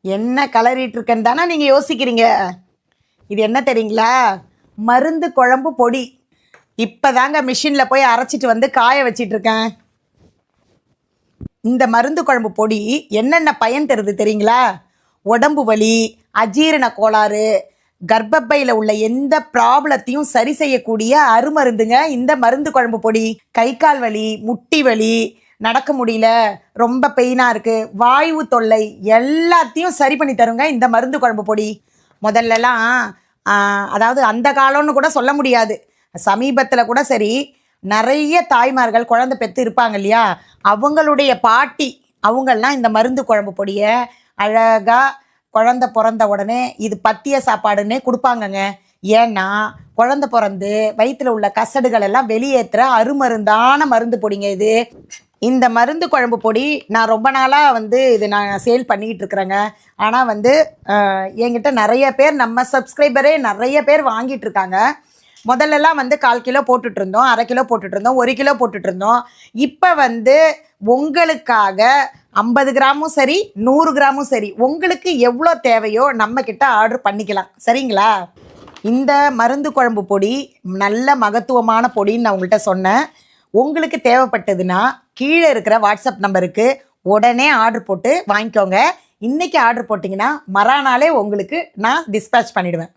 என்ன கலரிட்டு இருக்கேன்னு தானே நீங்கள் யோசிக்கிறீங்க. இது என்ன தெரியுங்களா? மருந்து குழம்பு பொடி. இப்போ தாங்க மிஷினில் போய் அரைச்சிட்டு வந்து காய வச்சிட்ருக்கேன். இந்த மருந்து குழம்பு பொடி என்னென்ன பயன் தருது தெரியுங்களா? உடம்பு வலி, அஜீரண கோளாறு, கர்ப்பப்பையில் உள்ள எந்த ப்ராப்ளத்தையும் சரி செய்யக்கூடிய அருமருந்துங்க இந்த மருந்து குழம்பு பொடி. கை கால் வலி, முட்டி வலி, நடக்க முடியல, ரொம்ப பெயினாக இருக்குது, வாயு தொல்லை எல்லாத்தையும் சரி பண்ணி தருங்க இந்த மருந்து குழம்பு பொடி. முதல்லலாம் அதாவது அந்த காலம்னு கூட சொல்ல முடியாது, சமீபத்தில் கூட சரி, நிறைய தாய்மார்கள் குழந்தை பெற்று இருப்பாங்க இல்லையா, அவங்களுடைய பாட்டி அவங்கெல்லாம் இந்த மருந்து குழம்பு பொடியை அழகாக குழந்தை பிறந்த உடனே இது பத்திய சாப்பாடுன்னே கொடுப்பாங்கங்க. ஏன்னா குழந்தை பிறந்து வயிற்றில் உள்ள கசடுகள் எல்லாம் வெளியேற்றுற அருமருந்தான மருந்து பொடிங்க இது. இந்த மருந்து குழம்பு பொடி நான் ரொம்ப நாளாக இது நான் சேல் பண்ணிக்கிட்டு இருக்கிறேங்க. ஆனால் என்கிட்ட நிறைய பேர், நம்ம சப்ஸ்கிரைபரே நிறைய பேர் வாங்கிட்டு இருக்காங்க. முதல்லலாம் 1/4 கிலோ போட்டுட்டு இருந்தோம், 1/2 கிலோ போட்டுட்டு இருந்தோம், 1 கிலோ போட்டுட்டு இருந்தோம். இப்போ உங்களுக்காக 50 கிராமும் சரி, 100 கிராமும் சரி, உங்களுக்கு எவ்வளோ தேவையோ நம்மக்கிட்ட ஆர்டர் பண்ணிக்கலாம். சரிங்களா? இந்த மருந்து குழம்பு பொடி நல்ல மகத்துவமான பொடின்னு நான் உங்கள்கிட்ட சொன்னேன். உங்களுக்கு தேவைப்பட்டதுன்னா கீழே இருக்கிற வாட்ஸ்அப் நம்பருக்கு உடனே ஆர்டர் போட்டு வாங்கிக்கோங்க. இன்றைக்கி ஆர்டர் போட்டிங்கன்னா மறுநாளே உங்களுக்கு நான் டிஸ்பேச் பண்ணிவிடுவேன்.